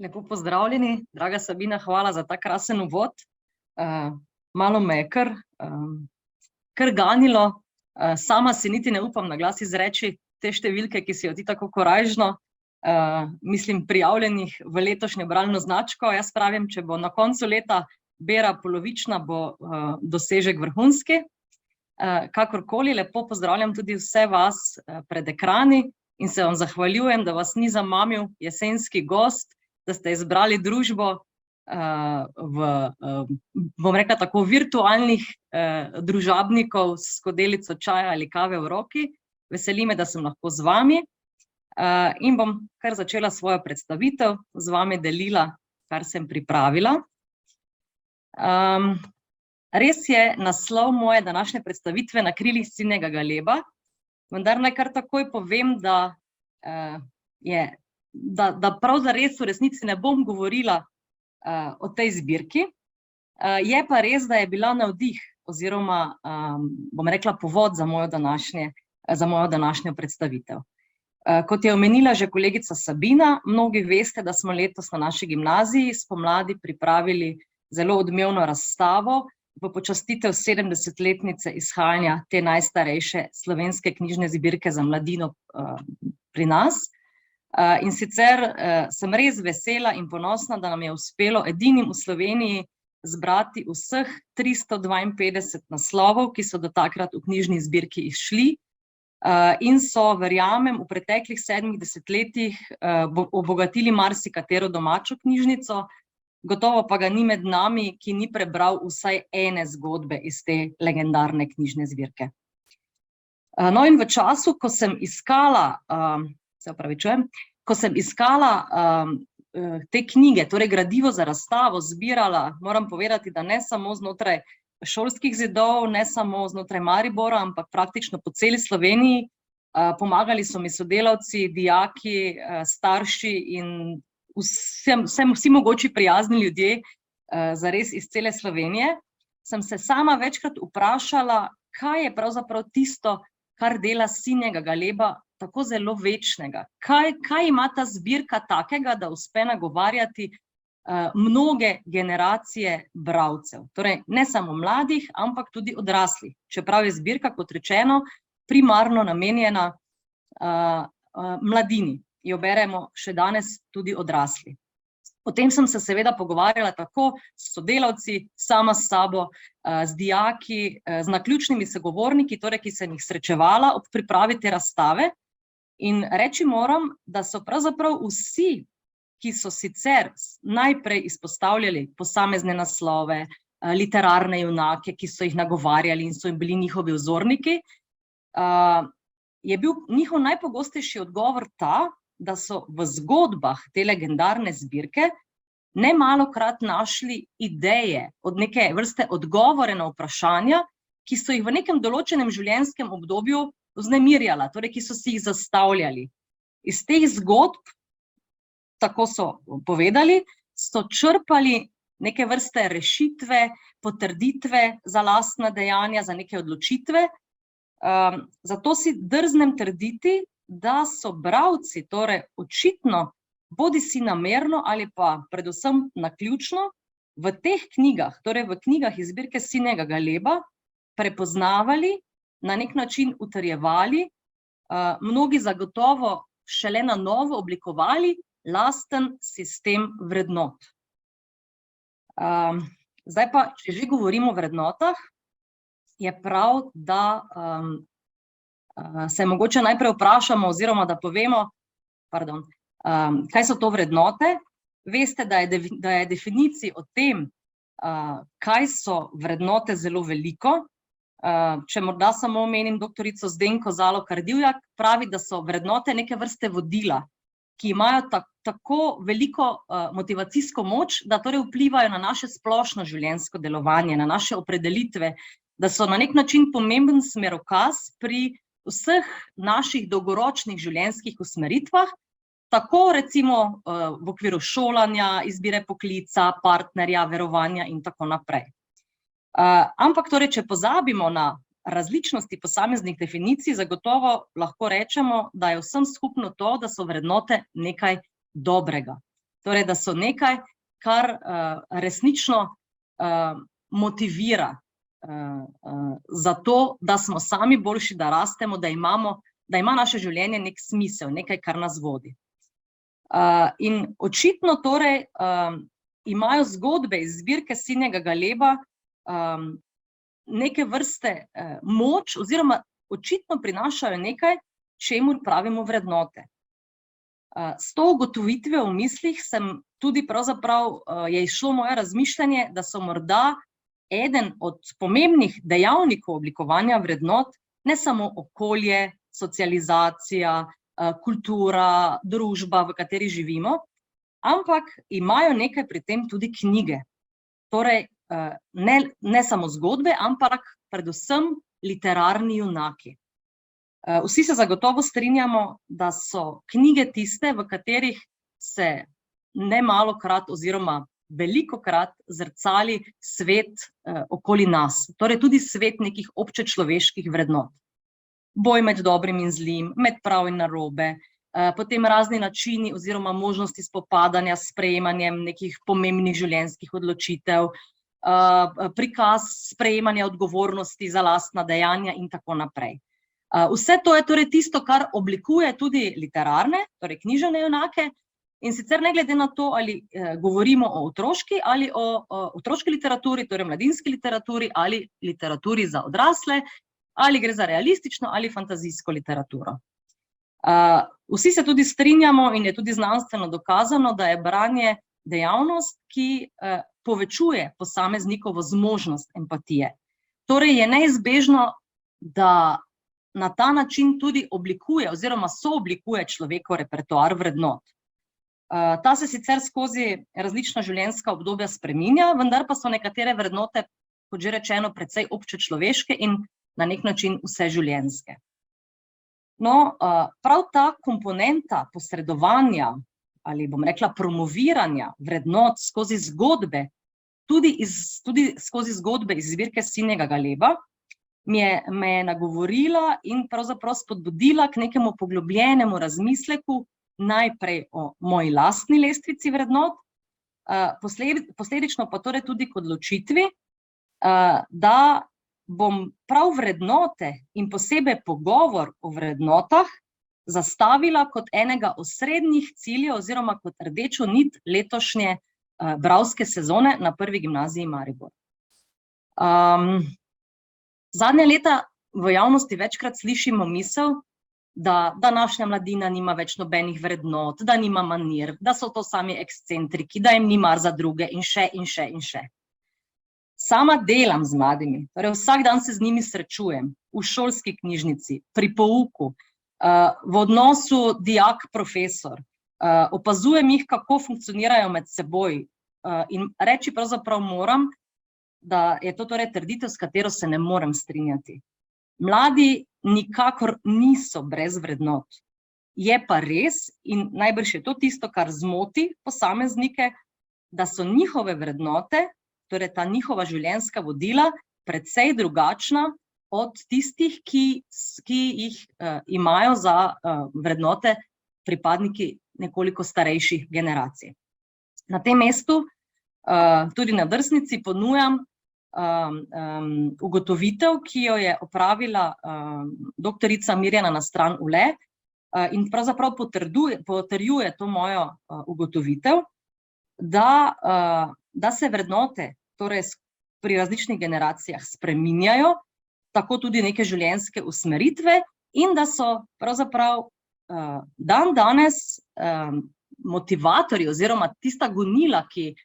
Lepo pozdravljeni, draga Sabina, hvala za ta krasen uvod. Malo me je kar ganilo, sama si niti ne upam na glas izreči te številke, ki si jo ti tako korajžno, mislim, prijavljenih v letošnjo bralno značko. Jaz pravim, če bo na koncu leta bera polovična, bo dosežek vrhunski. Kakorkoli, lepo pozdravljam tudi vse vas pred ekrani in se vam zahvaljujem, da vas ni zamamil jesenski gost, da ste izbrali družbo bom rekla tako, virtualnih družabnikov s skodelico čaja ali kave v roki. Veseli me, da sem lahko z vami in bom kar začela svojo predstavitev, z vami delila, kar sem pripravila. Res je naslov moje današnje predstavitve Na krilih sinjega galeba, vendar naj kar takoj povem, da prav zares v resnici ne bom govorila o tej zbirki. Je pa res, da je bila navdih oziroma, bom rekla, povod za mojo današnjo predstavitev. Kot je omenila že kolegica Sabina, mnogi veste, da smo letos na naši gimnaziji spomladi pripravili zelo odmevno razstavo v počastitev 70-letnice izhajanja te najstarejše slovenske knjižne zbirke za mladino pri nas. In sicer sem res vesela in ponosna, da nam je uspelo edinim v Sloveniji zbrati vseh 352 naslovov, ki so do takrat v knjižni zbirki izšli in so, verjamem, v preteklih 70 letih obogatili marsikatero domačo knjižnico, gotovo pa ga ni med nami, ki ni prebral vsaj ene zgodbe iz te legendarne knjižne zbirke. No, in v času, ko sem iskala te knjige, torej gradivo za razstavo, zbirala, moram povedati, da ne samo znotraj šolskih zidov, ne samo znotraj Maribora, ampak praktično po celi Sloveniji, pomagali so mi sodelavci, dijaki, starši in vsi mogoči prijazni ljudje, zares iz cele Slovenije, sem se sama večkrat vprašala, kaj je pravzaprav tisto, kar dela Sinjega galeba tako zelo večnega. Kaj ima ta zbirka takega, da uspe nagovarjati mnoge generacije bralcev? Torej, ne samo mladih, ampak tudi odraslih. Čeprav je zbirka, kot rečeno, primarno namenjena mladini. Jo beremo še danes tudi odrasli. Potem sem se seveda pogovarjala tako s sodelavci, sama s sabo, z dijaki, z naključnimi sogovorniki, torej, ki sem jih srečevala ob pripravi te razstave. In reči moram, da so pravzaprav vsi, ki so sicer najprej izpostavljali posamezne naslove, literarne junake, ki so jih nagovarjali in so jim bili njihovi vzorniki, je bil njihov najpogostejši odgovor ta, da so v zgodbah te legendarne zbirke nemalokrat našli ideje, od neke vrste odgovore na vprašanja, ki so jih v nekem določenem življenjskem obdobju vznemirjala, torej, ki so si jih zastavljali. Iz teh zgodb, tako so povedali, so črpali neke vrste rešitve, potrditve za lastna dejanja, za neke odločitve. Zato si drznem trditi, da so bralci, torej očitno, bodisi namerno ali pa predvsem naključno, v teh knjigah, torej v knjigah iz zbirke Sinjega galeba, prepoznavali, na nek način utrjevali, mnogi zagotovo šele na novo oblikovali lasten sistem vrednot. Zdaj pa, če že govorimo o vrednotah, je prav, da se mogoče najprej vprašamo oziroma da povemo, kaj so to vrednote. Veste, da je definicij o tem, kaj so vrednote, zelo veliko. Če morda samo omenim doktorico Zdenko Zalokar-Divjak, pravi, da so vrednote neke vrste vodila, ki imajo tako veliko motivacijsko moč, da torej vplivajo na naše splošno življenjsko delovanje, na naše opredelitve, da so na nek način pomemben smerokaz pri vseh naših dolgoročnih življenjskih usmeritvah, tako recimo v okviru šolanja, izbire poklica, partnerja, verovanja in tako naprej. Ampak torej, če pozabimo na različnosti posameznih definicij, zagotovo lahko rečemo, da je vsem skupno to, da so vrednote nekaj dobrega. Torej, da so nekaj, kar resnično motivira za to, da smo sami boljši, da rastemo, da ima naše življenje nek smisel, nekaj, kar nas vodi. In očitno torej imajo zgodbe iz zbirke Sinjega galeba neke vrste moč oziroma očitno prinašajo nekaj, čemur pravimo vrednote. S to ugotovitvijo v mislih tudi pravzaprav je izšlo moje razmišljanje, da so morda eden od pomembnih dejavnikov oblikovanja vrednot ne samo okolje, socializacija, kultura, družba, v kateri živimo, ampak imajo nekaj pri tem tudi knjige. Torej, ne samo zgodbe, ampak predvsem literarni junaki. Vsi se zagotovo strinjamo, da so knjige tiste, v katerih se nemalokrat oziroma velikokrat zrcali svet okoli nas, torej tudi svet nekih občečloveških vrednot. Boj med dobrim in zlim, med prav in narobe, potem razni načini oziroma možnosti spopadanja s sprejemanjem nekih pomembnih življenjskih odločitev, prikaz sprejemanja odgovornosti za lastna dejanja in tako naprej. Vse to je torej tisto, kar oblikuje tudi literarne, torej književne junake, in sicer ne glede na to, ali govorimo o otroški ali o otroški literaturi, torej mladinski literaturi ali literaturi za odrasle, ali gre za realistično ali fantazijsko literaturo. Vsi se tudi strinjamo in je tudi znanstveno dokazano, da je branje dejavnost, ki povečuje posameznikovo zmožnost empatije. Torej je neizbežno, da na ta način tudi oblikuje oziroma sooblikuje človekov repertoar vrednot. Ta se sicer skozi različna življenjska obdobja spreminja, vendar pa so nekatere vrednote, kot že rečeno, precej občečloveške in na nek način vseživljenjske. No, prav ta komponenta posredovanja ali bom rekla promoviranja vrednot skozi zgodbe, tudi skozi zgodbe iz zbirke Sinjega galeba, me je nagovorila in pravzaprav spodbudila k nekemu poglobljenemu razmisleku, najprej o moji lastni lestvici vrednot, posledično pa torej tudi k odločitvi, da bom prav vrednote in posebej pogovor o vrednotah zastavila kot enega osrednjih ciljev oziroma kot rdečo nit letošnje bralske sezone na Prvi gimnaziji Maribor. Zadnja leta v javnosti večkrat slišimo misel, da današnja mladina nima več nobenih vrednot, da nima manir, da so to sami ekscentriki, da jim ni mar za druge in še in še in še. Sama delam z mladimi, torej vsak dan se z njimi srečujem, v šolski knjižnici, pri pouku, v odnosu dijak-profesor, opazujem jih, kako funkcionirajo med seboj in reči pravzaprav moram, da je to torej trditev, s katero se ne morem strinjati. Mladi nikakor niso brez vrednot. Je pa res, in najbrž je to tisto, kar zmoti posameznike, da so njihove vrednote, torej ta njihova življenjska vodila, precej drugačna od tistih, ki jih imajo za vrednote pripadniki nekoliko starejših generacij. Na tem mestu tudi na drsnici ponujam ugotovitev, ki jo je opravila doktorica Mirjana Nastran-Ule in pravzaprav potrjuje to mojo ugotovitev, da se vrednote torej pri različnih generacijah spreminjajo, tako tudi neke življenjske usmeritve in da so pravzaprav dan danes motivatorji oziroma tista gonila, ki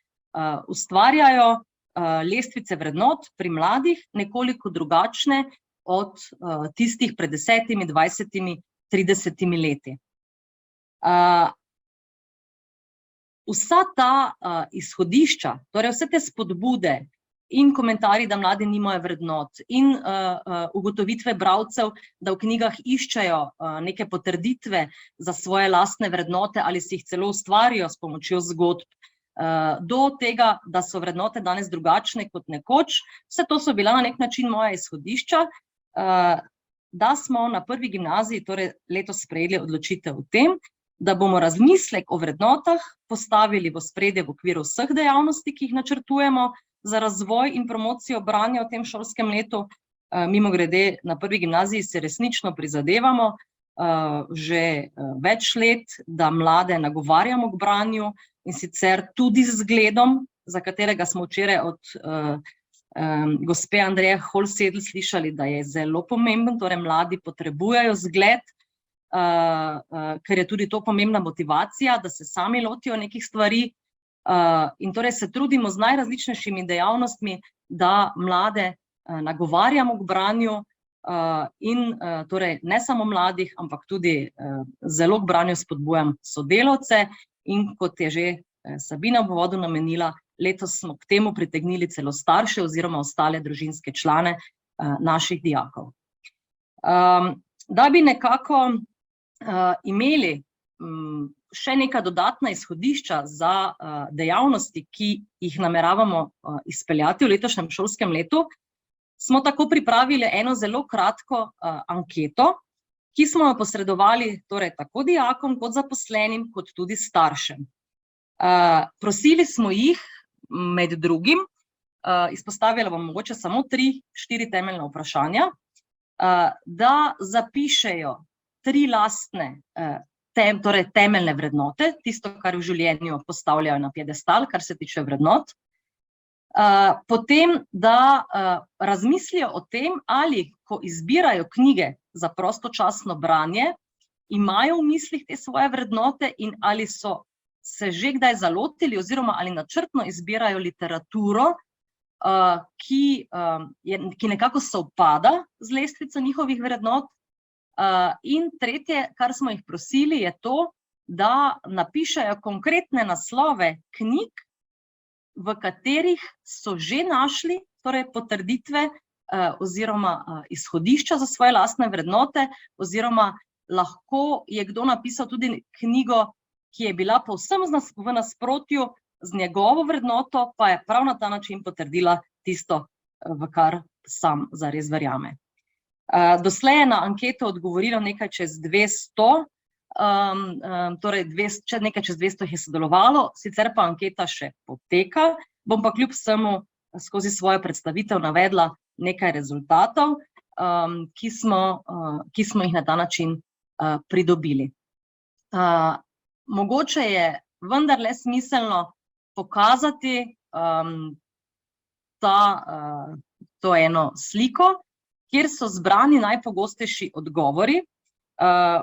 ustvarjajo lestvice vrednot pri mladih nekoliko drugačne od tistih pred 10, 20, 30 leti. Vsa ta izhodišča, torej vse te spodbude in komentarji, da mladi nimajo vrednot in ugotovitve bralcev, da v knjigah iščejo neke potrditve za svoje lastne vrednote ali si jih celo ustvarijo s pomočjo zgodb, do tega, da so vrednote danes drugačne kot nekoč. Vse to so bila na nek način moja izhodišča, da smo na Prvi gimnaziji torej letos sprejeli odločitev o tem, da bomo razmislek o vrednotah postavili v ospredje v okviru vseh dejavnosti, ki jih načrtujemo za razvoj in promocijo branja v tem šolskem letu. Mimogrede, na Prvi gimnaziji se resnično prizadevamo že več let, da mlade nagovarjamo k branju, in sicer tudi z zgledom, za katerega smo včeraj od gospe Andreje Holsedl slišali, da je zelo pomemben, torej mladi potrebujejo zgled, ker je tudi to pomembna motivacija, da se sami lotijo nekih stvari, in torej se trudimo z najrazličnejšimi dejavnostmi, da mlade nagovarjamo k branju, in torej ne samo mladih, ampak tudi zelo k branju spodbujam sodelavce, in kot je že Sabina v uvodu namenila, letos smo k temu pritegnili celo starše oziroma ostale družinske člane naših dijakov. Da bi nekako imeli še neka dodatna izhodišča za dejavnosti, ki jih nameravamo izpeljati v letošnjem šolskem letu, smo tako pripravili eno zelo kratko anketo, ki smo jo posredovali torej tako dijakom kot zaposlenim, kot tudi staršem. Prosili smo jih med drugim, izpostavila bom mogoče samo 3-4 temeljna vprašanja, da zapišejo 3 lastne torej temeljne vrednote, tisto, kar v življenju postavljajo na piedestal, kar se tiče vrednot. Potem, da razmislijo o tem, ali ko izbirajo knjige za prostočasno branje, imajo v mislih te svoje vrednote in ali so se že kdaj zalotili oziroma ali načrtno izbirajo literaturo, ki nekako sovpada z lestvico njihovih vrednot. In tretje, kar smo jih prosili, je to, da napišejo konkretne naslove knjig, v katerih so že našli torej potrditve oziroma izhodišča za svoje lastne vrednote, oziroma lahko je kdo napisal tudi knjigo, ki je bila povsem v nasprotju z njegovo vrednoto, pa je prav na ta način potrdila tisto, v kar sam zares verjame. Doslej je na anketo odgovorilo nekaj čez 200, torej nekaj čez 200 jih je sodelovalo, sicer pa anketa še poteka, bom pa kljub vsemu skozi svojo predstavitev navedla nekaj rezultatov, ki smo jih na ta način pridobili. Mogoče je vendarle smiselno pokazati to eno sliko, kjer so zbrani najpogostejši odgovori.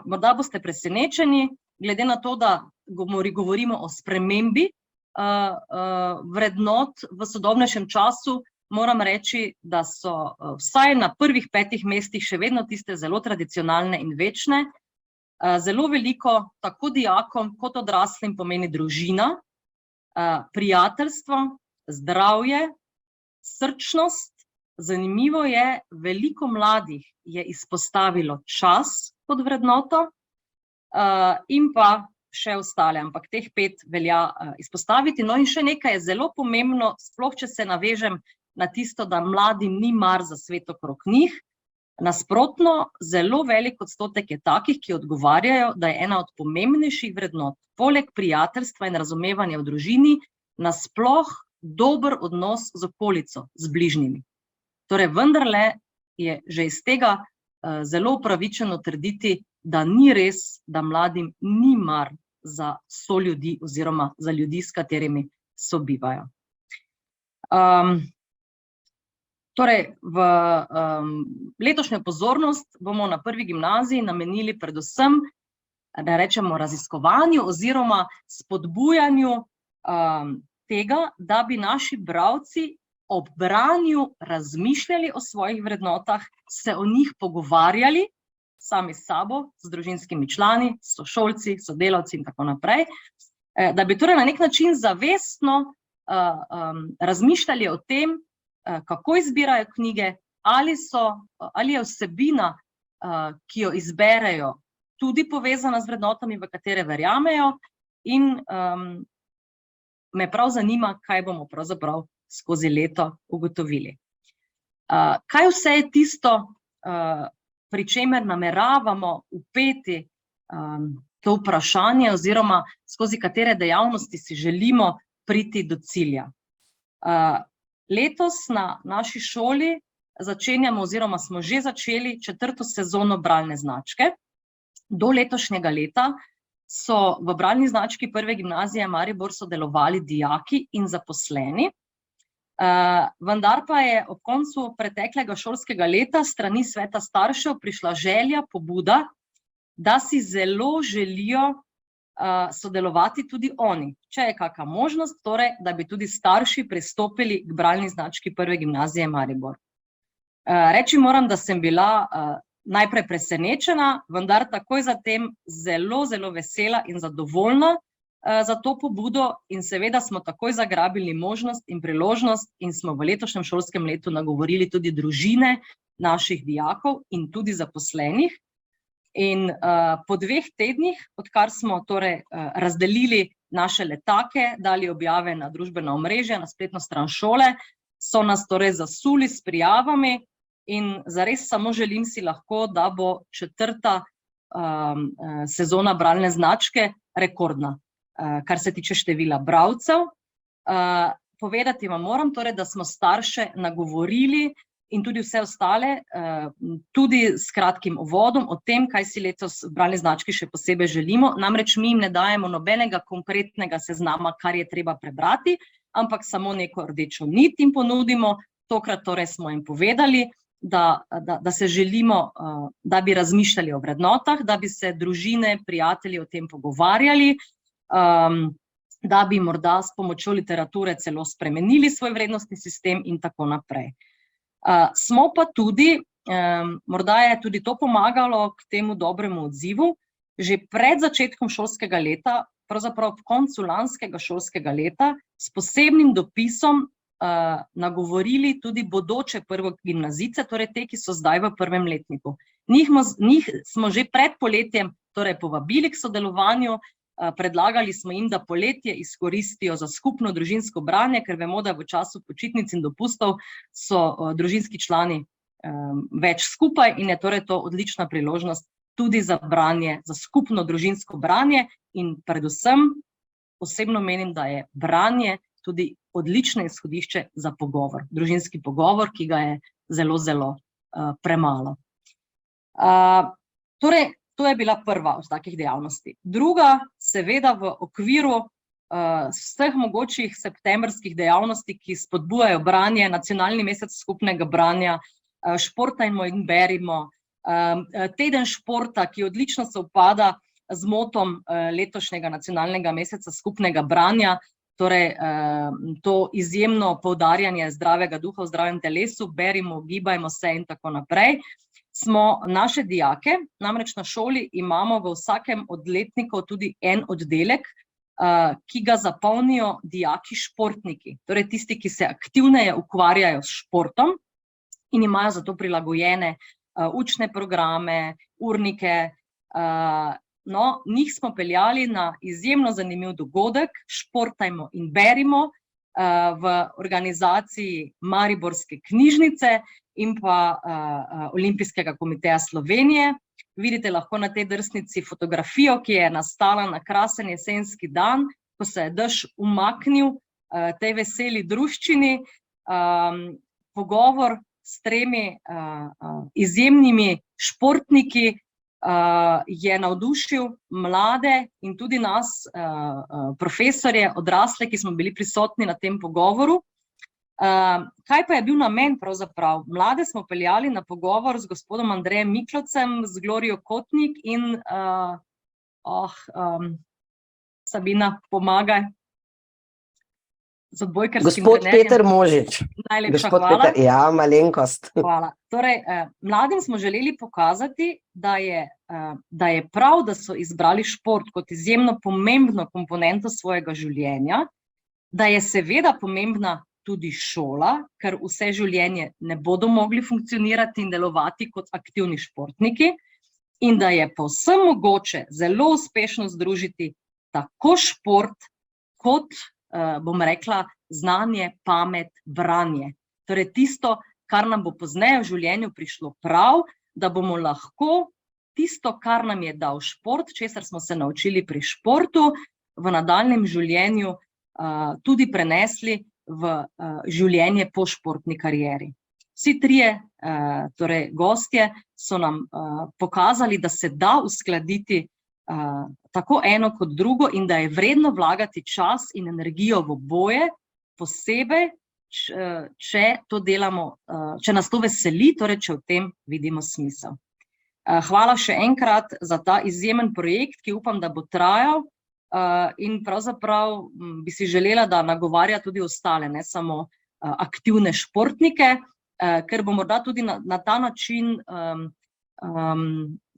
Morda boste presenečeni, glede na to, da govorimo o spremembi vrednot v sodobnejšem času, moram reči, da so vsaj na prvih 5 mestih še vedno tiste zelo tradicionalne in večne. Zelo veliko tako dijakom kot odraslim pomeni družina, prijateljstvo, zdravje, srčnost. Zanimivo je, veliko mladih je izpostavilo čas kot vrednoto in pa še ostale, ampak teh 5 velja izpostaviti. No in še nekaj je zelo pomembno, sploh če se navežem na tisto, da mladim ni mar za svet okrog njih. Nasprotno, zelo velik odstotek je takih, ki odgovarjajo, da je ena od pomembnejših vrednot, poleg prijateljstva in razumevanja v družini, nasploh dober odnos z okolico, z bližnjimi. Torej, vendarle je že iz tega zelo upravičeno trditi, da ni res, da mladim ni mar za soljudi oziroma za ljudi, s katerimi sobivajo. Torej, v letošnjo pozornost bomo na Prvi gimnaziji namenili predvsem, da rečemo, raziskovanju oziroma spodbujanju tega, da bi naši bralci ob branju razmišljali o svojih vrednotah, se o njih pogovarjali sami s sabo, z družinskimi člani, sošolci, sodelavci in tako naprej, da bi torej na nek način zavestno razmišljali o tem, kako izbirajo knjige, ali je vsebina, ki jo izberejo, tudi povezana z vrednotami, v katere verjamejo, in me prav zanima, kaj bomo pravzaprav skozi leto ugotovili. Kaj vse je tisto, pri čemer nameravamo vpeti to vprašanje oziroma skozi katere dejavnosti si želimo priti do cilja. Letos na naši šoli začenjamo oziroma smo že začeli 4. sezono bralne značke. Do letošnjega leta so v bralni znački Prve gimnazije Maribor sodelovali dijaki in zaposleni, vendar pa je ob koncu preteklega šolskega leta strani sveta staršev prišla želja, pobuda, da si zelo želijo sodelovati tudi oni, če je kakšna možnost, torej, da bi tudi starši pristopili k bralni znački Prve gimnazije Maribor. Reči moram, da sem bila najprej presenečena, vendar takoj zatem zelo, zelo vesela in zadovoljna za to pobudo in seveda smo takoj zagrabili možnost in priložnost in smo v letošnjem šolskem letu nagovorili tudi družine naših dijakov in tudi zaposlenih. In po 2 tednih, odkar smo torej razdelili naše letake, dali objave na družbena omrežja, na spletno stran šole, so nas torej zasuli s prijavami in zares samo želim si lahko, da bo 4. sezona bralne značke rekordna, kar se tiče števila bralcev. Povedati vam moram torej, da smo starše nagovorili in tudi vse ostale, tudi s kratkim uvodom o tem, kaj si letos v bralni znački še posebej želimo. Namreč mi jim ne dajemo nobenega konkretnega seznama, kar je treba prebrati, ampak samo neko rdečo nit jim ponudimo. Tokrat torej smo jim povedali, da se želimo, da bi razmišljali o vrednotah, da bi se družine, prijatelji o tem pogovarjali, da bi morda s pomočjo literature celo spremenili svoj vrednostni sistem in tako naprej. Smo pa tudi, morda je tudi to pomagalo k temu dobremu odzivu, že pred začetkom šolskega leta, pravzaprav v koncu lanskega šolskega leta, s posebnim dopisom nagovorili tudi bodoče prvogimnazijce, torej te, ki so zdaj v 1. letniku. Njih smo že pred poletjem torej povabili k sodelovanju, predlagali smo jim, da poletje izkoristijo za skupno družinsko branje, ker vemo, da v času počitnic in dopustov so družinski člani več skupaj in je torej to odlična priložnost tudi za branje, za skupno družinsko branje in predvsem osebno menim, da je branje tudi odlično izhodišče za pogovor, družinski pogovor, ki ga je zelo, zelo premalo. Torej, to je bila prva od takih dejavnosti. Druga, seveda v okviru vseh mogočih septembrskih dejavnosti, ki spodbujajo branje, nacionalni mesec skupnega branja, Športajmo in berimo, teden športa, ki odlično sovpada z motom letošnjega nacionalnega meseca skupnega branja, torej to izjemno poudarjanje zdravega duha v zdravem telesu, berimo, gibajmo se in tako naprej. Smo naše dijake, namreč na šoli imamo v vsakem od letnikov tudi en oddelek, ki ga zapolnijo dijaki športniki, torej tisti, ki se aktivneje ukvarjajo s športom in imajo za to prilagojene učne programe, urnike. Njih smo peljali na izjemno zanimiv dogodek, Športajmo in berimo, v organizaciji Mariborske knjižnice in pa Olimpijskega komiteja Slovenije. Vidite lahko na tej drsnici fotografijo, ki je nastala na krasen jesenski dan, ko se je dež umaknil tej veseli druščini. Pogovor s 3 izjemnimi športniki je navdušil mlade in tudi nas, profesorje, odrasle, ki smo bili prisotni na tem pogovoru. Kaj pa je bil namen pravzaprav? Mlade smo peljali na pogovor z gospodom Andrejem Miklovcem, z Glorijo Kotnik in Sabina, pomagaj. Z odbojkarskim Gospod trenerjem. Peter Možič. Najlepša Gospod hvala. Peter, ja, malenkost. Hvala. Torej, mladim smo želeli pokazati, da je prav, da so izbrali šport kot izjemno pomembno komponento svojega življenja, da je seveda pomembna tudi šola, ker vse življenje ne bodo mogli funkcionirati in delovati kot aktivni športniki, in da je povsem mogoče zelo uspešno združiti tako šport kot, bom rekla, znanje, pamet, branje. Torej tisto, kar nam bo pozneje v življenju prišlo prav, da bomo lahko tisto, kar nam je dal šport, česar smo se naučili pri športu, v nadaljnjem življenju tudi prenesli v življenje po športni karieri. Vsi trije torej gostje so nam pokazali, da se da uskladiti tako eno kot drugo in da je vredno vlagati čas in energijo v oboje, posebej, če to delamo, če nas to veseli, torej če v tem vidimo smisel. Hvala še enkrat za ta izjemen projekt, ki upam, da bo trajal in pravzaprav bi si želela, da nagovarja tudi ostale, ne samo aktivne športnike, ker bo morda tudi na ta način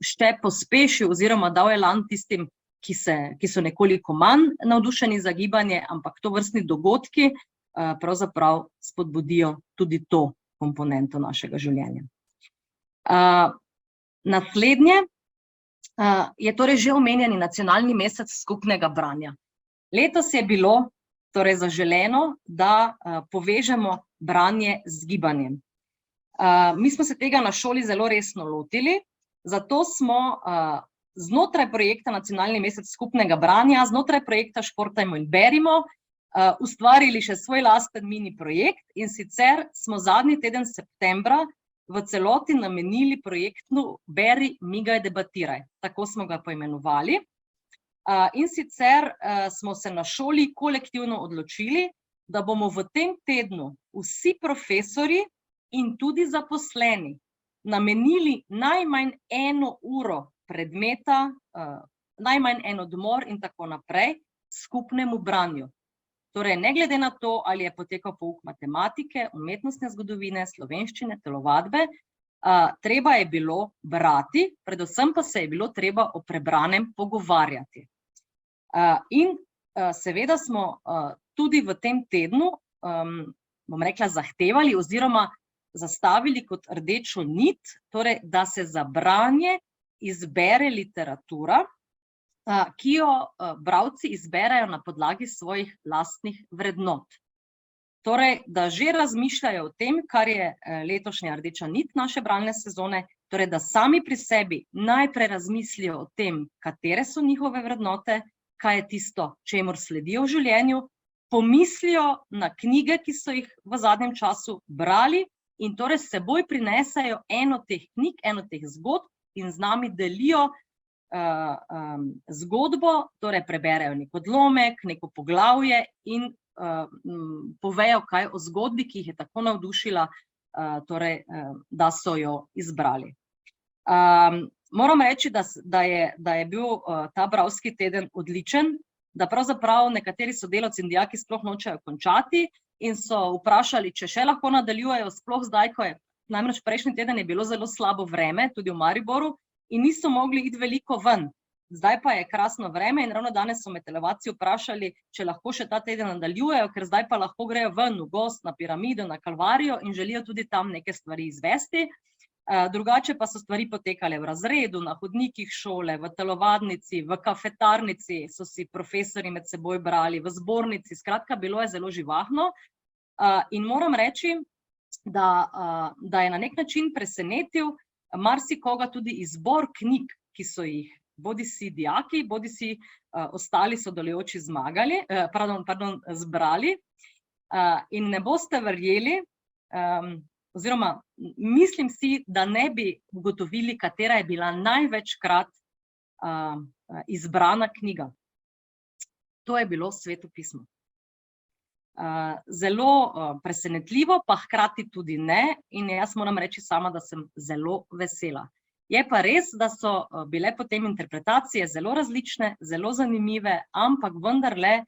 še pospešil oziroma dal elan tistim, ki so nekoliko manj navdušeni za gibanje, ampak tovrstni dogodki pravzaprav spodbudijo tudi to komponento našega življenja. Naslednje je torej že omenjeni nacionalni mesec skupnega branja. Letos je bilo torej zaželeno, da povežemo branje z gibanjem. Mi smo se tega na šoli zelo resno lotili, zato smo znotraj projekta Nacionalni mesec skupnega branja, znotraj projekta Športajmo in berimo, ustvarili še svoj lasten mini projekt in sicer smo zadnji teden septembra v celoti namenili projektu Beri, migaj, debatiraj. Tako smo ga poimenovali. In sicer smo se na šoli kolektivno odločili, da bomo v tem tednu vsi profesorji in tudi zaposleni namenili najmanj 1 uro predmeta, najmanj en odmor in tako naprej skupnemu branju. Torej, ne glede na to, ali je potekal pouk matematike, umetnostne zgodovine, slovenščine, telovadbe, treba je bilo brati, predvsem pa se je bilo treba o prebranem pogovarjati. In seveda smo tudi v tem tednu, bom rekla, zahtevali oziroma zastavili kot rdečo nit, torej, da se za branje izbere literatura, ki jo bralci izberejo na podlagi svojih lastnih vrednot. Torej, da že razmišljajo o tem, kar je letošnja rdeča nit naše bralne sezone, torej, da sami pri sebi najprej razmislijo o tem, katere so njihove vrednote, kaj je tisto, čemur sledijo v življenju, pomislijo na knjige, ki so jih v zadnjem času brali in torej s seboj prinesejo eno teh knjig, eno teh zgodb in z nami delijo zgodbo, torej preberejo nek odlomek, neko poglavje in povejo kaj o zgodbi, ki jih je tako navdušila, torej, da so jo izbrali. Moram reči, da je bil ta bralski teden odličen, da pravzaprav nekateri sodelavci in dijaki sploh nočejo končati in so vprašali, če še lahko nadaljujejo, sploh zdaj, ko je namreč prejšnji teden je bilo zelo slabo vreme, tudi v Mariboru, in niso mogli iti veliko ven. Zdaj pa je krasno vreme in ravno danes so me telovadci vprašali, če lahko še ta teden nadaljujejo, ker zdaj pa lahko grejo ven v gost na Piramido, na Kalvarijo in želijo tudi tam neke stvari izvesti. Drugače pa so stvari potekale v razredu, na hodnikih šole, v telovadnici, v kafetarnici so si profesorji med seboj brali, v zbornici, skratka, bilo je zelo živahno. In moram reči, da je na nek način presenetil marsikoga tudi izbor knjig, ki so jih bodisi dijaki, bodisi ostali sodelujoči zbrali. In ne boste verjeli, oziroma mislim si, da ne bi ugotovili, katera je bila največkrat izbrana knjiga. To je bilo Sveto pismo. Zelo presenetljivo, pa hkrati tudi ne, in jaz moram reči sama, da sem zelo vesela. Je pa res, da so bile potem interpretacije zelo različne, zelo zanimive, ampak vendarle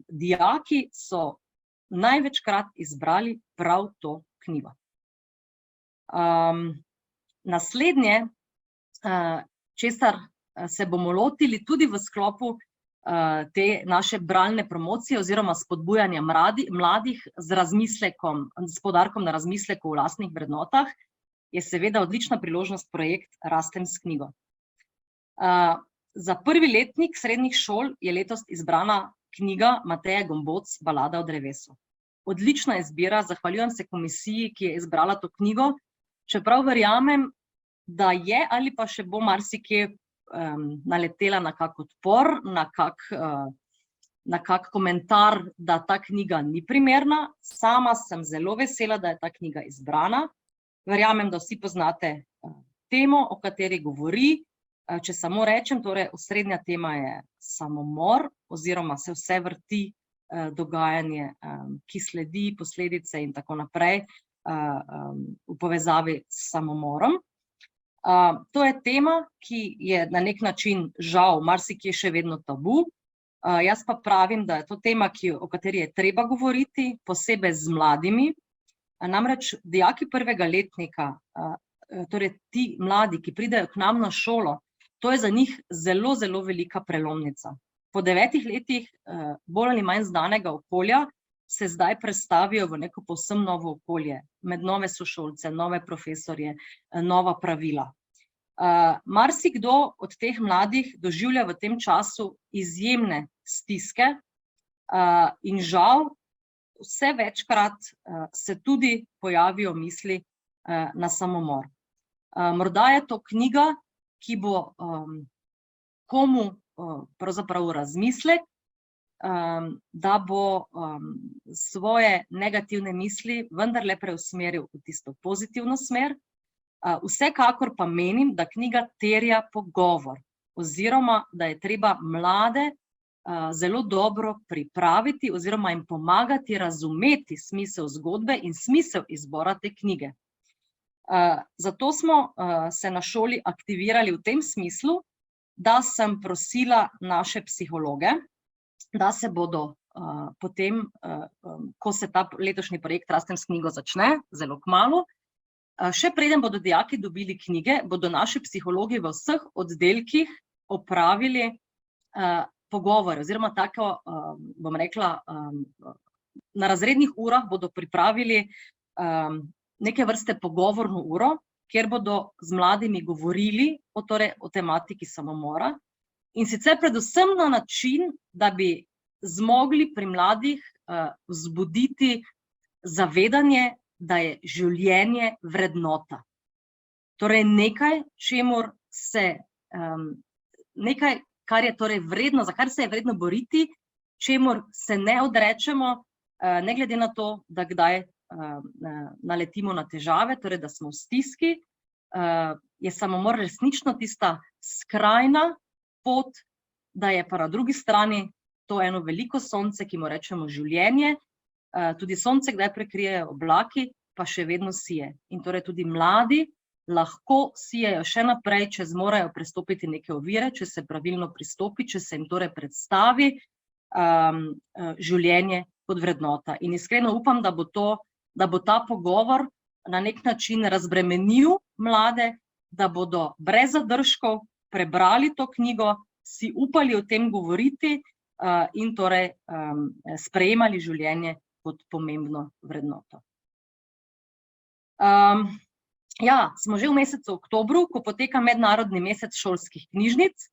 dijaki so največkrat izbrali prav to knjigo. Naslednje, česar se bomo lotili tudi v sklopu te naše bralne promocije oziroma spodbujanja mladih s poudarkom na razmisleku o lastnih vrednotah, je seveda odlična priložnost projekt Rastem s knjigo. Za prvi letnik srednjih šol je letos izbrana knjiga Mateje Gomboc Balada o drevesu. Odlična izbira, zahvaljujem se komisiji, ki je izbrala to knjigo, čeprav verjamem, da je ali pa še bo marsikje naletela na kak odpor, na kak komentar, da ta knjiga ni primerna. Sama sem zelo vesela, da je ta knjiga izbrana. Verjamem, da vsi poznate temo, o kateri govori. Če samo rečem, torej osrednja tema je samomor, oziroma se vse vrti dogajanje, ki sledi, posledice in tako naprej v povezavi s samomorom. To je tema, ki je na nek način žal marsikje še vedno tabu. Jaz pa pravim, da je to tema, o kateri je treba govoriti, posebej z mladimi. Namreč dijaki prvega letnika, torej ti mladi, ki pridejo k nam na šolo, to je za njih zelo, zelo velika prelomnica. Po 9 letih bolj ali manj znanega okolja se zdaj prestavijo v neko povsem novo okolje, med nove sošolce, nove profesorje, nova pravila. Marsikdo od teh mladih doživlja v tem času izjemne stiske in žal vse večkrat se tudi pojavijo misli na samomor. Morda je to knjiga, ki bo komu pravzaprav razmislek, da bo svoje negativne misli vendarle preusmeril v tisto pozitivno smer. Vsekakor pa menim, da knjiga terja pogovor, oziroma da je treba mlade zelo dobro pripraviti oziroma jim pomagati razumeti smisel zgodbe in smisel izbora te knjige. Zato smo se na šoli aktivirali v tem smislu, da sem prosila naše psihologe, da se bodo potem, ko se ta letošnji projekt Rastem s knjigo začne, zelo kmalu, še preden bodo dijaki dobili knjige, bodo naši psihologi v vseh oddelkih opravili pogovore, oziroma tako, bom rekla, na razrednih urah bodo pripravili neke vrste pogovorno uro, kjer bodo z mladimi govorili o tematiki samomora, in sicer predvsem na način, da bi zmogli pri mladih vzbuditi zavedanje, da je življenje vrednota. Torej nekaj, nekaj, kar je torej vredno, za kar se je vredno boriti, čemur se ne odrečemo, ne glede na to, da kdaj naletimo na težave, torej da smo v stiski, je samomor resnično tista skrajna pot, da je pa na drugi strani to eno veliko sonce, ki mu rečemo življenje, tudi sonce kdaj prekrijejo oblaki, pa še vedno sije. In torej tudi mladi lahko sijejo še naprej, če zmorejo prestopiti neke ovire, če se pravilno pristopi, če se jim torej predstavi življenje kot vrednota. In iskreno upam, da bo ta pogovor na nek način razbremenil mlade, da bodo brez zadržkov prebrali to knjigo, si upali o tem govoriti in torej sprejemali življenje kot pomembno vrednoto. Ja, smo že v mesecu oktobru, ko poteka mednarodni mesec šolskih knjižnic.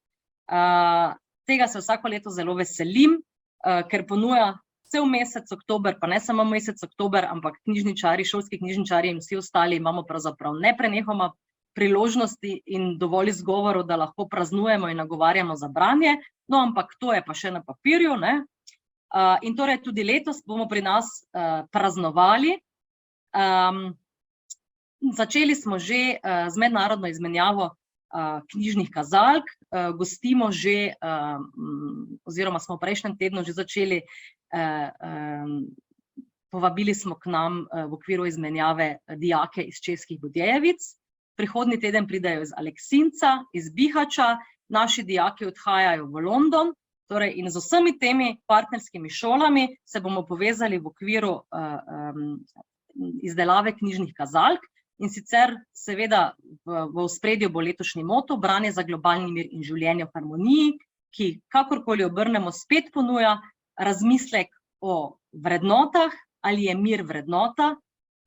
Tega se vsako leto zelo veselim, ker ponuja cel mesec oktober, pa ne samo mesec oktober, ampak knjižničari, šolski knjižničari in vsi ostali imamo pravzaprav neprenehoma priložnosti in dovolj izgovorov, da lahko praznujemo in nagovarjamo za branje, no, ampak to je pa še na papirju, ne? In torej tudi letos bomo pri nas praznovali. Začeli smo že z mednarodno izmenjavo knjižnih kazalk, gostimo že, oziroma smo v prejšnjem tednu že začeli, povabili smo k nam v okviru izmenjave dijake iz Českih Budějevic, prihodnji teden pridejo iz Aleksinca, iz Bihača, naši dijaki odhajajo v London, torej in z vsemi temi partnerskimi šolami se bomo povezali v okviru izdelave knjižnih kazalk. In sicer seveda v ospredju bo letošnji moto Branje za globalni mir in življenje v harmoniji, ki kakorkoli obrnemo spet ponuja razmislek o vrednotah, ali je mir vrednota,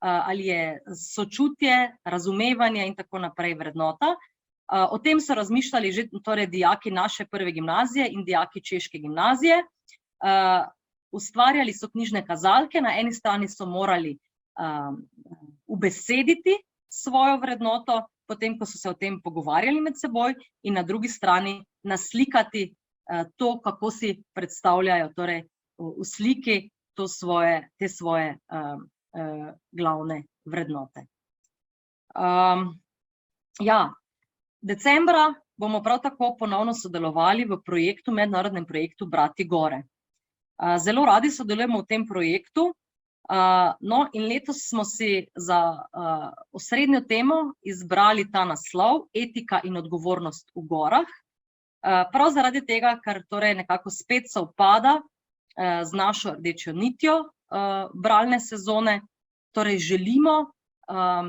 ali je sočutje, razumevanje in tako naprej vrednota. O tem so razmišljali že torej dijaki naše prve gimnazije in dijaki češke gimnazije. Ustvarjali so knjižne kazalke, na eni strani so morali ubesediti svojo vrednoto, potem ko so se o tem pogovarjali med seboj, in na drugi strani naslikati to, kako si predstavljajo, torej v sliki te svoje glavne vrednote. Decembra bomo prav tako ponovno sodelovali v mednarodnem projektu Brati gore. Zelo radi sodelujemo v tem projektu, in letos smo si za osrednjo temo izbrali ta naslov Etika in odgovornost v gorah. Prav zaradi tega, ker torej nekako spet sovpada z našo rdečo nitjo bralne sezone, torej želimo,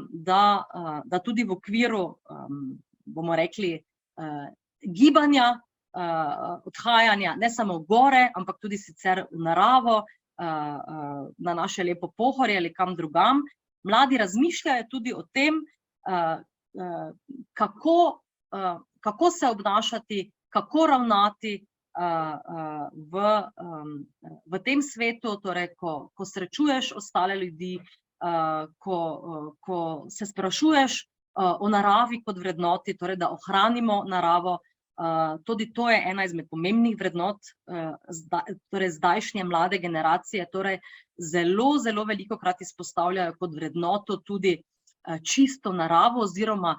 da tudi v okviru, bomo rekli, gibanja, odhajanja ne samo v gore, ampak tudi sicer v naravo, na naše lepo Pohorje ali kam drugam, mladi razmišljajo tudi o tem, kako se obnašati, kako ravnati v tem svetu, torej ko srečuješ ostale ljudi, ko se sprašuješ o naravi kot vrednoti, torej da ohranimo naravo. Tudi to je ena izmed pomembnih vrednot, torej zdajšnje mlade generacije, torej zelo, zelo velikokrat izpostavljajo kot vrednoto tudi čisto naravo oziroma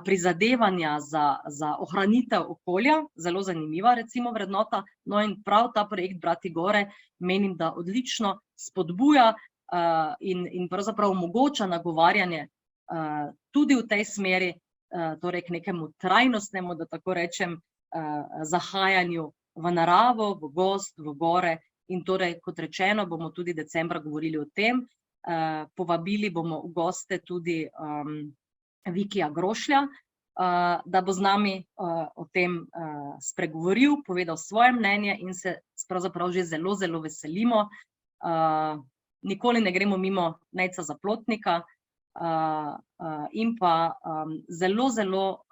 prizadevanja za ohranitev okolja, zelo zanimiva recimo vrednota. No, in prav ta projekt Brati gore menim, da odlično spodbuja in pravzaprav omogoča nagovarjanje tudi v tej smeri, torej k nekemu trajnostnemu, da tako rečem, zahajanju v naravo, v gozd, v gore. In torej, kot rečeno, bomo tudi decembra govorili o tem. Povabili bomo v goste tudi Vikija Grošlja, da bo z nami o tem spregovoril, povedal svoje mnenje in se pravzaprav že zelo, zelo veselimo. Nikoli ne gremo mimo Nejca Zaplotnika, in pa zelo, zelo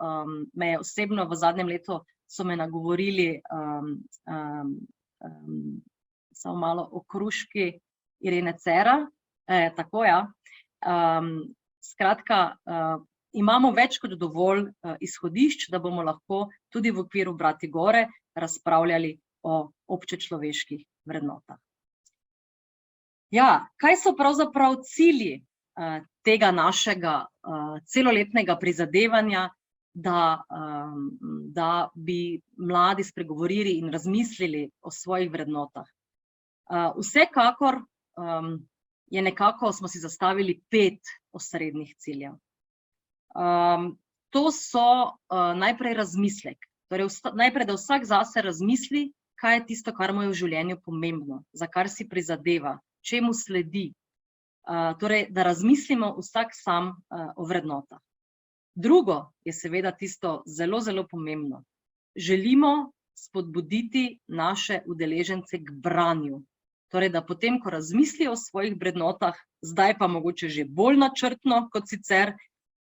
me je osebno v zadnjem letu so me nagovorili samo malo o Kruški Irene Cerar, tako ja. Skratka, imamo več kot dovolj izhodišč, da bomo lahko tudi v okviru Brati gore razpravljali o občečloveških vrednotah. Ja, kaj so pravzaprav cilji tega našega celoletnega prizadevanja, da bi mladi spregovorili in razmislili o svojih vrednotah? Vsekakor smo si zastavili 5 osrednjih ciljev. To so najprej razmislek, torej najprej, da vsak zase razmisli, kaj je tisto, kar mu je v življenju pomembno, za kar si prizadeva, čemu sledi. Torej, da razmislimo vsak sam o vrednotah. Drugo je seveda tisto zelo, zelo pomembno. Želimo spodbuditi naše udeležence k branju. Torej, da potem, ko razmislijo o svojih vrednotah, zdaj pa mogoče že bolj načrtno kot sicer,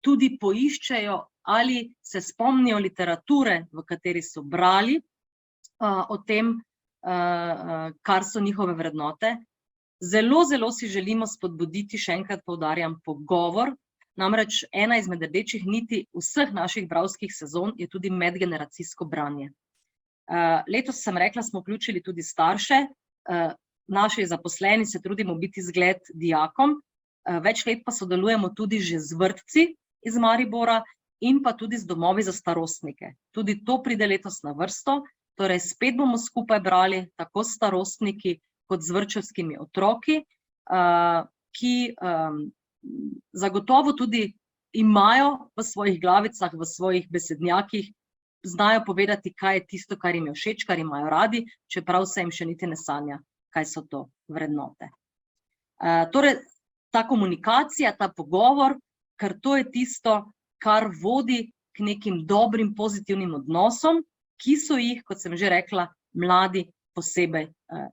tudi poiščejo ali se spomnijo literature, v kateri so brali o tem, kar so njihove vrednote. Zelo, zelo si želimo spodbuditi, še enkrat poudarjam, pogovor. Namreč ena izmed rdečih niti vseh naših bralskih sezon je tudi medgeneracijsko branje. Letos sem rekla, smo vključili tudi starše, naši zaposleni se trudimo biti zgled dijakom, več let pa sodelujemo tudi že z vrtci iz Maribora in pa tudi z domovi za starostnike. Tudi to pride letos na vrsto, torej spet bomo skupaj brali tako s starostniki kot z vrtčevskimi otroki, ki zagotovo tudi imajo v svojih glavicah, v svojih besednjakih, znajo povedati, kaj je tisto, kar jim je všeč, kar imajo radi, čeprav se jim še niti ne sanja, kaj so to vrednote. Torej, ta komunikacija, ta pogovor, ker to je tisto, kar vodi k nekim dobrim, pozitivnim odnosom, ki so jih, kot sem že rekla, mladi posebej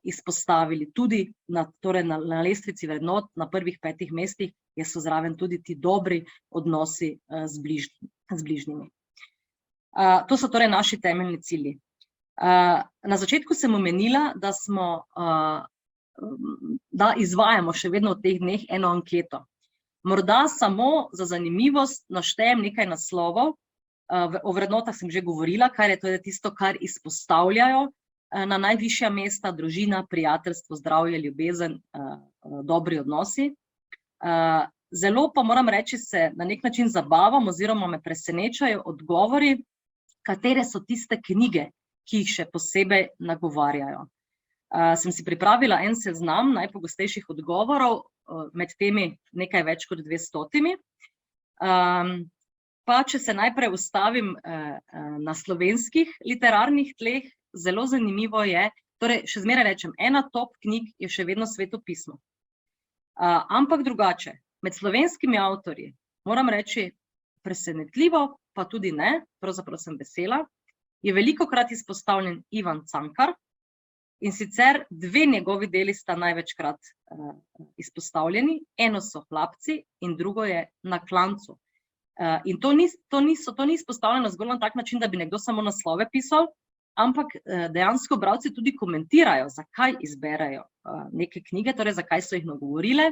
izpostavili. Tudi na lestvici vrednot, na prvih 5 mestih, so zraven tudi ti dobri odnosi z bližnjimi. To so torej naši temeljni cilji. Na začetku sem omenila, da izvajamo še vedno v teh dneh eno anketo. Morda samo za zanimivost naštejem nekaj naslovov. O vrednotah sem že govorila, kar je to tisto, kar izpostavljajo na najvišja mesta: družina, prijateljstvo, zdravje, ljubezen, dobri odnosi. Zelo pa moram reči, se na nek način zabavam oziroma me presenečajo odgovori, katere so tiste knjige, ki jih še posebej nagovarjajo. Sem si pripravila en seznam najpogostejših odgovorov, med temi nekaj več kot 200. Pa če se najprej ustavim na slovenskih literarnih tleh, zelo zanimivo je, torej še zmeraj rečem, ena top knjig je še vedno Sveto pismo. Ampak drugače, med slovenskimi avtorji, moram reči, presenetljivo, pa tudi ne, pravzaprav sem vesela, je velikokrat izpostavljen Ivan Cankar, in sicer dve njegovi deli sta največkrat izpostavljeni, eno so Hlapci in drugo je Na klancu. In to ni izpostavljeno zgolj na tak način, da bi nekdo samo naslove pisal, ampak dejansko bralci tudi komentirajo, zakaj izberejo neke knjige, torej zakaj so jih nagovorile.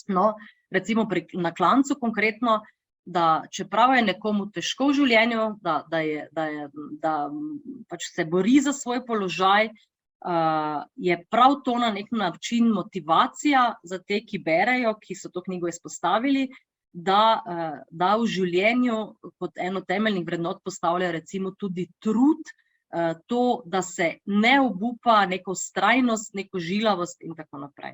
No, recimo pri Na klancu konkretno, da čeprav je nekomu težko v življenju, da pač se bori za svoj položaj, je prav to na nek način motivacija za te, ki berejo, ki so to knjigo izpostavili, da v življenju kot eno temeljnih vrednot postavlja recimo tudi trud, to, da se ne obupa, neko vztrajnost, neko žilavost in tako naprej.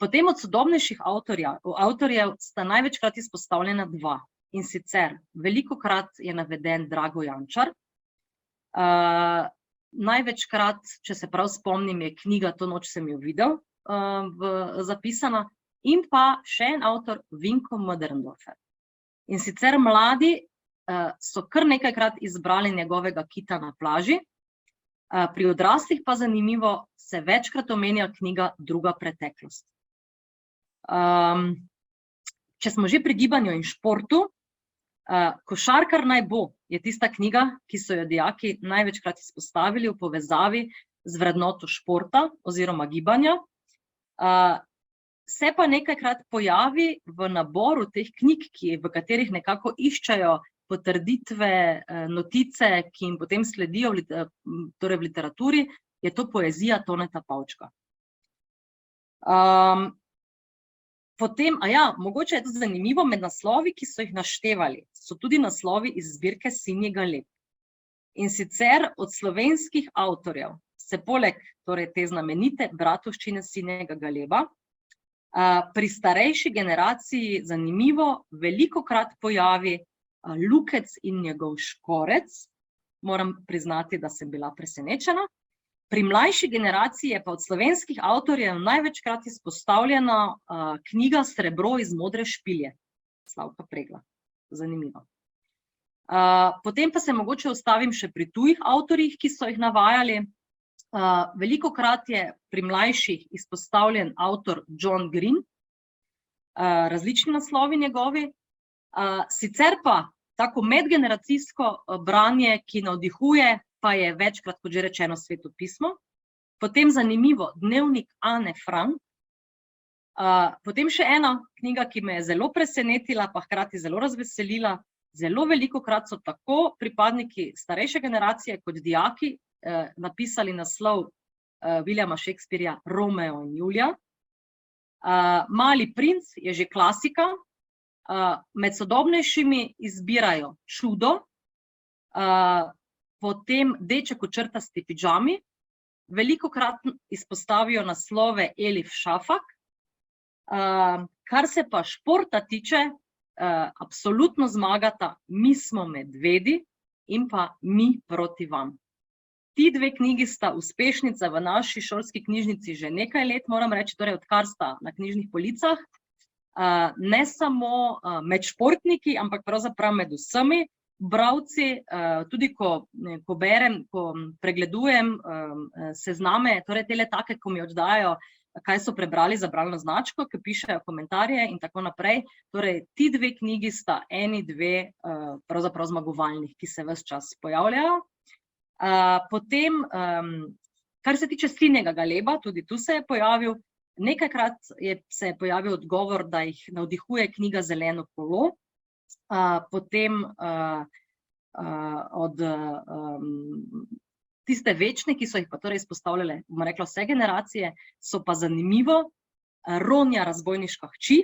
Potem od sodobnejših avtorjev sta največkrat izpostavljena dva, in sicer velikokrat je naveden Drago Jančar, največkrat, če se prav spomnim, je knjiga To noč sem jo videl zapisana, in pa še en avtor, Vinko Möderndorfer. In sicer mladi so kar nekajkrat izbrali njegovega Kita na plaži, pri odraslih pa zanimivo se večkrat omenja knjiga Druga preteklost. Če smo že pri gibanju in športu, Košarkar naj bo je tista knjiga, ki so jo dijaki največkrat izpostavili v povezavi z vrednoto športa oziroma gibanja. Se pa nekajkrat pojavi v naboru teh knjig, v katerih nekako iščejo potrditve, notice, ki jim potem sledijo torej v literaturi, je to poezija Toneta Pavčka. Potem, mogoče je to zanimivo, med naslovi, ki so jih naštevali, so tudi naslovi iz zbirke Sinji galeb. In sicer od slovenskih avtorjev se poleg torej te znamenite Bratovščine Sinjega galeba, pri starejši generaciji zanimivo velikokrat pojavi Lukec in njegov škorec. Moram priznati, da sem bila presenečena. Pri mlajši generaciji je pa od slovenskih avtorjev največkrat izpostavljena knjiga Srebro iz modre špilje, Slavka Pregla. Zanimivo. Potem pa se mogoče ustavim še pri tujih avtorjih, ki so jih navajali. Velikokrat je pri mlajših izpostavljen avtor John Green, različni naslovi njegovi. Sicer pa tako medgeneracijsko branje, ki navdihuje, pa je večkrat, kot že rečeno, Sveto pismo. Potem zanimivo Dnevnik Ane Frank. Potem še ena knjiga, ki me je zelo presenetila, pa hkrati zelo razveselila. Zelo velikokrat so tako pripadniki starejše generacije kot dijaki napisali naslov Williama Shakespearja Romeo in Julija. Mali princ je že klasika. Med sodobnejšimi izbirajo Čudo, potem Deček v črtasti pidžami, velikokrat izpostavijo naslove Elif Šafak. Kar se pa športa tiče, absolutno zmagata Mi smo medvedi in pa Mi proti vam. Ti dve knjigi sta uspešnica v naši šolski knjižnici že nekaj let, moram reči, torej odkar sta na knjižnih policah. Ne samo med športniki, ampak pravzaprav med vsemi bralci, tudi ko berem, ko pregledujem sezname, torej tele take, ko mi oddajajo, kaj so prebrali za bralno značko, ki pišejo komentarje in tako naprej. Torej, ti dve knjigi sta eni dve pravzaprav zmagovalnih, ki se ves čas pojavljajo. Potem, kar se tiče Sinjega galeba, tudi tu se je pojavil, Nekajkrat se je pojavil odgovor, da jih navdihuje knjiga Zeleno kolo, potem od tiste večne, ki so jih pa torej izpostavljale, bomo rekla, vse generacije, so pa zanimivo Ronja razbojniška hči,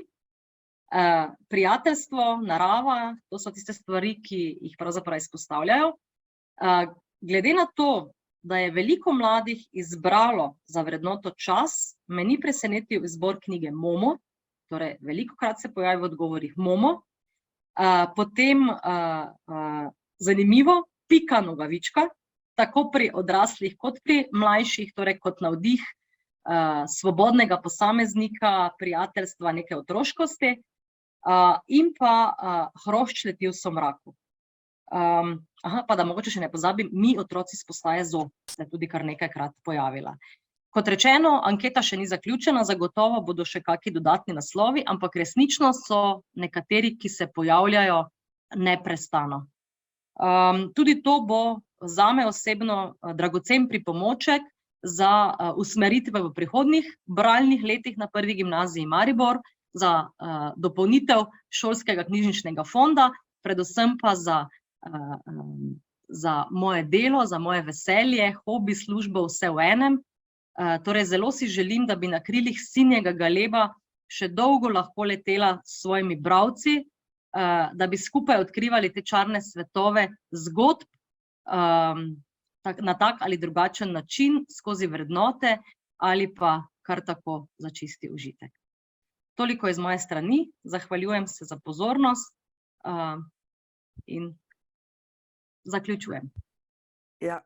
prijateljstvo, narava, to so tiste stvari, ki jih pravzaprav izpostavljajo. Glede na to, da je veliko mladih izbralo za vrednoto čas, me ni presenetil izbor knjige Momo, torej velikokrat se pojavi v odgovorih Momo, potem zanimivo Pika Nogavička, tako pri odraslih kot pri mlajših, torej kot navdih svobodnega posameznika, prijateljstva, neke otroškosti, in pa Hrošč leti v somraku. Pa da mogoče še ne pozabim, Mi otroci s postaje Zoo se je tudi kar nekajkrat pojavila. Kot rečeno, anketa še ni zaključena, zagotovo bodo še kakšni dodatni naslovi, ampak resnično so nekateri, ki se pojavljajo neprestano. Tudi to bo zame osebno dragocen pripomoček za usmeritve v prihodnjih bralnih letih na Prvi gimnaziji Maribor, za dopolnitev šolskega knjižničnega fonda, predvsem pa za moje delo, za moje veselje, hobi, službo, vse v enem. Torej zelo si želim, da bi na krilih sinjega galeba še dolgo lahko letela s svojimi bralci, da bi skupaj odkrivali te čarne svetove zgodb na tak ali drugačen način, skozi vrednote ali pa kar tako za čisti užitek. Toliko iz moje strani, zahvaljujem se za pozornost in zaključujem. Ja,